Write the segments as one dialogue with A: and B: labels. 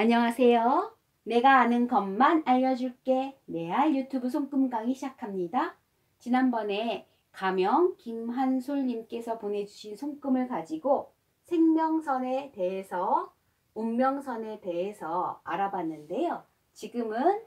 A: 안녕하세요. 내가 아는 것만 알려줄게. 내알 유튜브 손금 강의 시작합니다. 지난번에 가명 김한솔님께서 보내주신 손금을 가지고 생명선에 대해서, 운명선에 대해서 알아봤는데요. 지금은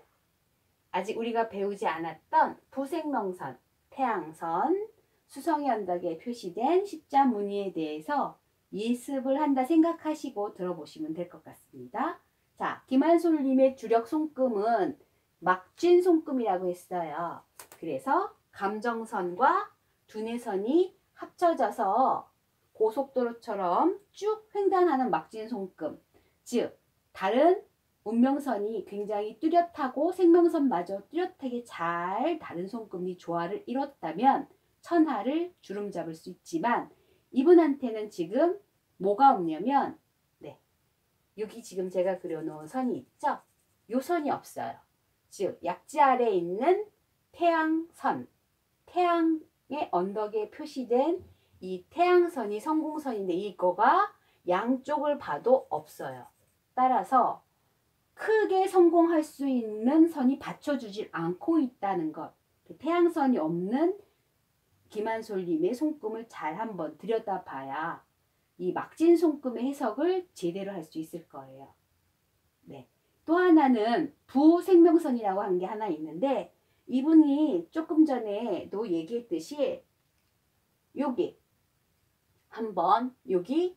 A: 아직 우리가 배우지 않았던 부생명선, 태양선, 수성의 언덕에 표시된 십자 무늬에 대해서 예습을 한다 생각하시고 들어보시면 될 것 같습니다. 자, 김한솔님의 주력 손금은 막쥔 손금이라고 했어요. 그래서 감정선과 두뇌선이 합쳐져서 고속도로처럼 쭉 횡단하는 막쥔 손금, 즉 다른 운명선이 굉장히 뚜렷하고 생명선마저 뚜렷하게 잘 다른 손금이 조화를 이뤘다면 천하를 주름 잡을 수 있지만 이분한테는 지금 뭐가 없냐면 여기 지금 제가 그려놓은 선이 있죠? 요 선이 없어요. 즉 약지 아래에 있는 태양선, 태양의 언덕에 표시된 이 태양선이 성공선인데 이거가 양쪽을 봐도 없어요. 따라서 크게 성공할 수 있는 선이 받쳐주질 않고 있다는 것. 태양선이 없는 김한솔님의 손금을 잘 한번 들여다봐야 이 막진 손금의 해석을 제대로 할 수 있을 거예요. 네. 또 하나는 부생명선이라고 한 게 하나 있는데 이분이 조금 전에도 얘기했듯이 여기 한 번, 여기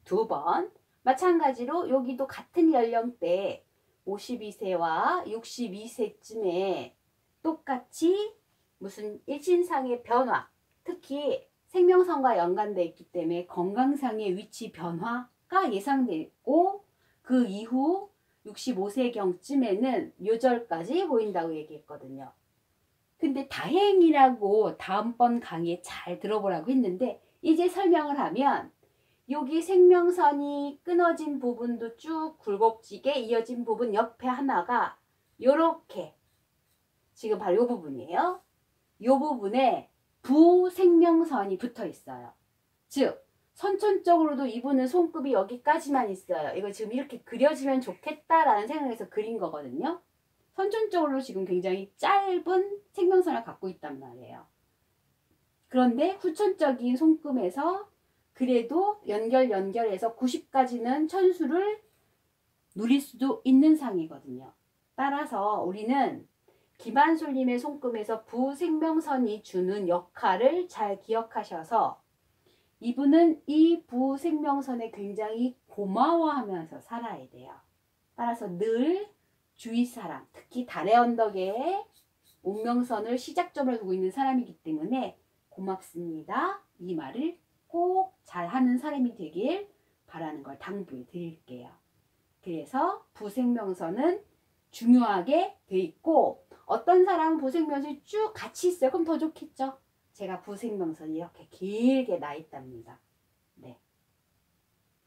A: 두 번, 마찬가지로 여기도 같은 연령대 52세와 62세쯤에 똑같이 무슨 일신상의 변화, 특히 생명선과 연관되어 있기 때문에 건강상의 위치 변화가 예상되고 그 이후 65세경쯤에는 요절까지 보인다고 얘기했거든요. 근데 다행이라고 다음번 강의에 잘 들어보라고 했는데 이제 설명을 하면 여기 생명선이 끊어진 부분도 쭉 굴곡지게 이어진 부분 옆에 하나가 요렇게 지금 바로 이 부분이에요. 이 부분에 부생명선이 붙어 있어요. 즉 선천적으로도 이분은 손급이 여기까지만 있어요. 이거 지금 이렇게 그려지면 좋겠다라는 생각에서 그린 거거든요. 선천적으로 지금 굉장히 짧은 생명선을 갖고 있단 말이에요. 그런데 후천적인 손금에서 그래도 연결해서 90까지는 천수를 누릴 수도 있는 상이거든요. 따라서 우리는 김한솔님의 손금에서 부생명선이 주는 역할을 잘 기억하셔서 이분은 이 부생명선에 굉장히 고마워하면서 살아야 돼요. 따라서 늘 주위 사람, 특히 달의 언덕에 운명선을 시작점을 두고 있는 사람이기 때문에 고맙습니다. 이 말을 꼭 잘하는 사람이 되길 바라는 걸 당부해 드릴게요. 그래서 부생명선은 중요하게 돼 있고 어떤 사람은 부생명선이 쭉 같이 있어요. 그럼 더 좋겠죠. 제가 부생명선이 이렇게 길게 나 있답니다. 네.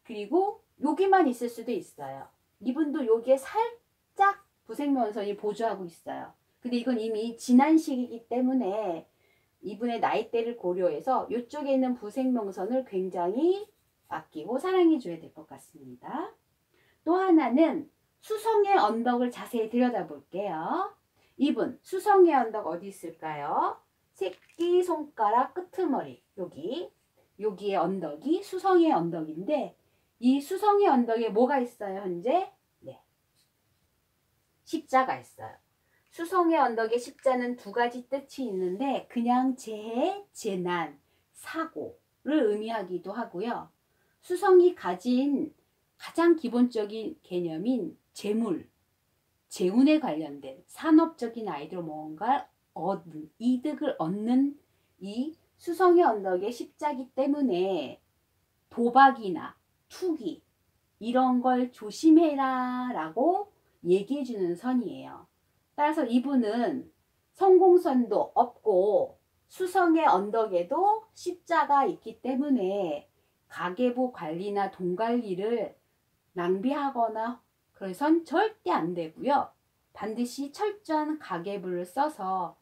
A: 그리고 여기만 있을 수도 있어요. 이분도 여기에 살짝 부생명선이 보조하고 있어요. 근데 이건 이미 지난 시기이기 때문에 이분의 나이대를 고려해서 이쪽에 있는 부생명선을 굉장히 아끼고 사랑해 줘야 될 것 같습니다. 또 하나는 수성의 언덕을 자세히 들여다볼게요. 이분 수성의 언덕 어디 있을까요? 새끼손가락 끄트머리 여기에 언덕이 수성의 언덕인데 이 수성의 언덕에 뭐가 있어요 현재? 네, 십자가 있어요. 수성의 언덕에 십자는 두 가지 뜻이 있는데 그냥 재해, 재난, 사고를 의미하기도 하고요. 수성이 가진 가장 기본적인 개념인 재물, 재운에 관련된 산업적인 아이디어로 뭔가 이득을 얻는 이 수성의 언덕의 십자기 때문에 도박이나 투기 이런 걸 조심해라 라고 얘기해주는 선이에요. 따라서 이분은 성공선도 없고 수성의 언덕에도 십자가 있기 때문에 가계부 관리나 돈 관리를 낭비하거나 그래선 절대 안 되고요. 반드시 철저한 가계부를 써서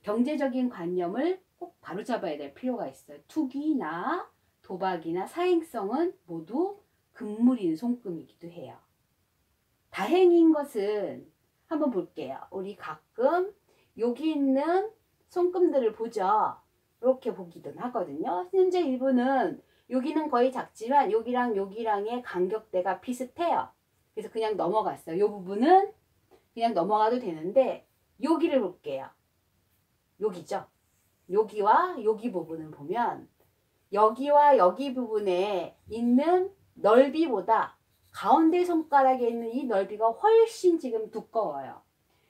A: 경제적인 관념을 꼭 바로잡아야 될 필요가 있어요. 투기나 도박이나 사행성은 모두 인물인 손금이기도 해요. 다행인 것은 한번 볼게요. 우리 가끔 여기 있는 손금들을 보죠. 이렇게 보기도 하거든요. 현재 일부는 여기는 거의 작지만 여기랑 여기랑의 간격대가 비슷해요. 그래서 그냥 넘어갔어요. 이 부분은 그냥 넘어가도 되는데 여기를 볼게요. 여기죠. 여기와 여기 부분을 보면 여기와 여기 부분에 있는 넓이보다 가운데 손가락에 있는 이 넓이가 훨씬 지금 두꺼워요.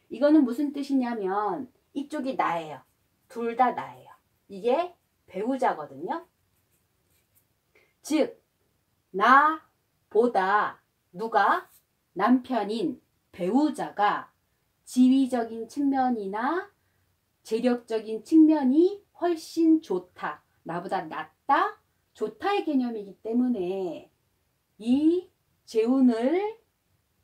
A: 이거는 무슨 뜻이냐면 이쪽이 나예요. 둘 다 나예요. 이게 배우자거든요. 즉 나보다 누가 남편인 배우자가 지위적인 측면이나 재력적인 측면이 훨씬 좋다. 나보다 낫다. 좋다의 개념이기 때문에 이 재운을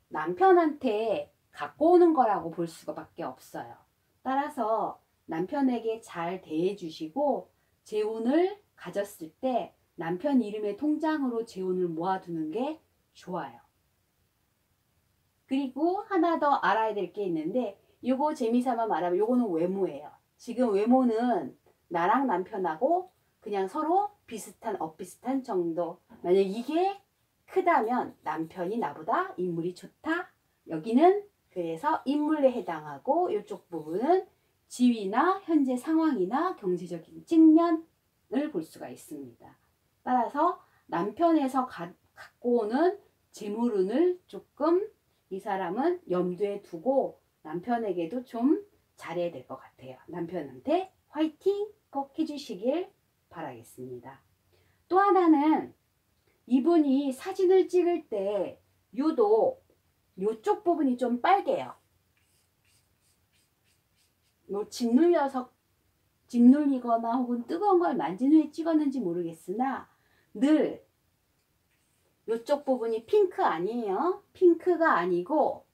A: 남편한테 갖고 오는 거라고 볼 수밖에 없어요. 따라서 남편에게 잘 대해주시고 재운을 가졌을 때 남편 이름의 통장으로 재운을 모아두는 게 좋아요. 그리고 하나 더 알아야 될 게 있는데 요거 재미삼아 말하면 요거는 외모예요. 지금 외모는 나랑 남편하고 그냥 서로 비슷한 엇비슷한 정도. 만약 이게 크다면 남편이 나보다 인물이 좋다. 여기는 그래서 인물에 해당하고 이쪽 부분은 지위나 현재 상황이나 경제적인 측면을 볼 수가 있습니다. 따라서 남편에서 갖고 오는 재물운을 조금 이 사람은 염두에 두고 남편에게도 좀 잘해야 될 것 같아요. 남편한테 화이팅 꼭 해주시길 바라겠습니다. 또 하나는 이분이 사진을 찍을 때 유독 이쪽 부분이 좀 빨개요. 뭐 짓눌리거나 혹은 뜨거운 걸 만진 후에 찍었는지 모르겠으나 늘 이쪽 부분이 핑크 아니에요. 핑크가 아니고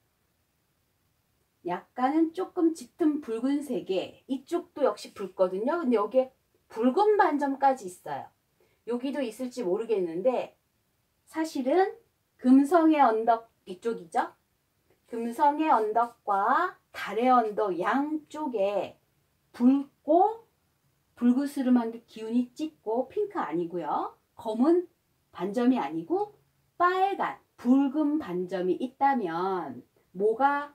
A: 약간은 조금 짙은 붉은색에 이쪽도 역시 붉거든요. 근데 여기에 붉은 반점까지 있어요. 여기도 있을지 모르겠는데 사실은 금성의 언덕 이쪽이죠. 금성의 언덕과 달의 언덕 양쪽에 붉고 붉으스름한 게 기운이 짙고 핑크 아니고요. 검은 반점이 아니고 빨간 붉은 반점이 있다면 뭐가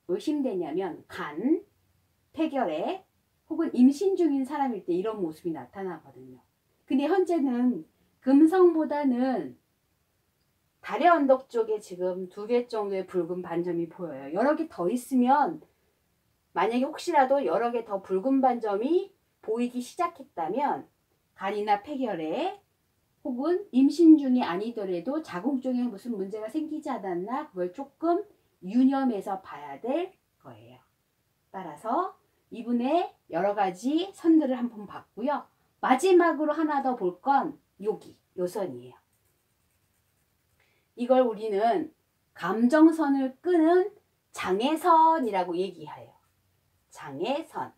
A: 의심되냐면 간, 폐결에 혹은 임신 중인 사람일 때 이런 모습이 나타나거든요. 근데 현재는 금성보다는 달의 언덕 쪽에 지금 2개 정도의 붉은 반점이 보여요. 여러 개 더 있으면 만약에 혹시라도 여러 개 더 붉은 반점이 보이기 시작했다면 간이나 폐결에 혹은 임신 중이 아니더라도 자궁 쪽에 무슨 문제가 생기지 않았나 그걸 조금 유념해서 봐야 될 거예요. 따라서 이분의 여러 가지 선들을 한번 봤고요. 마지막으로 하나 더 볼 건 여기 요 선이에요. 이걸 우리는 감정선을 끄는 장애선이라고 얘기해요. 장애선.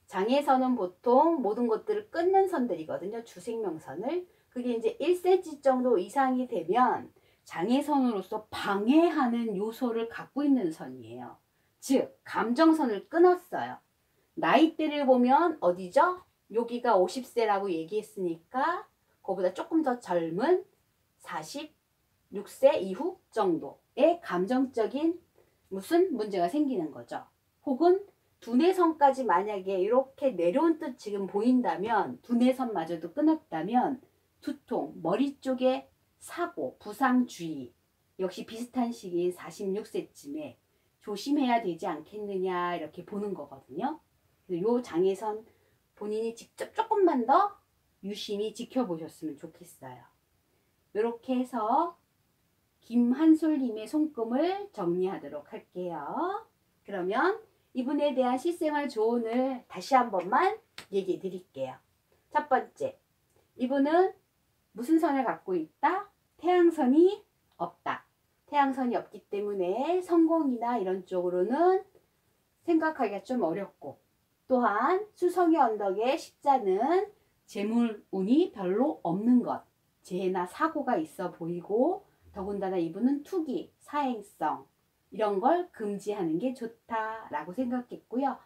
A: 장애선은 보통 모든 것들을 끊는 선들이거든요. 주생명선을. 그게 이제 1cm 정도 이상이 되면 장애선으로서 방해하는 요소를 갖고 있는 선이에요. 즉 감정선을 끊었어요. 나이대를 보면 어디죠? 여기가 50세라고 얘기했으니까 그거보다 조금 더 젊은 46세 이후 정도의 감정적인 무슨 문제가 생기는 거죠. 혹은 두뇌선까지 만약에 이렇게 내려온 뜻 지금 보인다면 두뇌선마저도 끊었다면 두통, 머리 쪽에 사고, 부상 주의 역시 비슷한 시기인 46세쯤에 조심해야 되지 않겠느냐 이렇게 보는 거거든요. 이 장애선 본인이 직접 조금만 더 유심히 지켜보셨으면 좋겠어요. 이렇게 해서 김한솔님의 손금을 정리하도록 할게요. 그러면 이분에 대한 실생활 조언을 다시 한 번만 얘기해 드릴게요. 첫 번째, 이분은 무슨 선을 갖고 있다? 태양선이 없다. 태양선이 없기 때문에 성공이나 이런 쪽으로는 생각하기가 좀 어렵고 또한 수성의 언덕의 십자는 재물운이 별로 없는 것. 재해나 사고가 있어 보이고 더군다나 이분은 투기, 사행성 이런 걸 금지하는 게 좋다라고 생각했고요.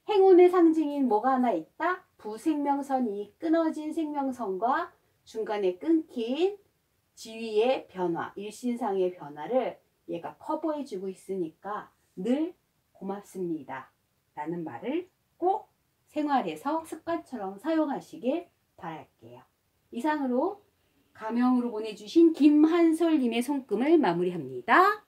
A: 행운의 상징인 뭐가 하나 있다? 부생명선이 끊어진 생명선과 중간에 끊긴 지위의 변화, 일신상의 변화를 얘가 커버해 주고 있으니까 늘 고맙습니다 라는 말을 꼭 생활에서 습관처럼 사용하시길 바랄게요. 이상으로 가명으로 보내주신 김한솔님의 손금을 마무리합니다.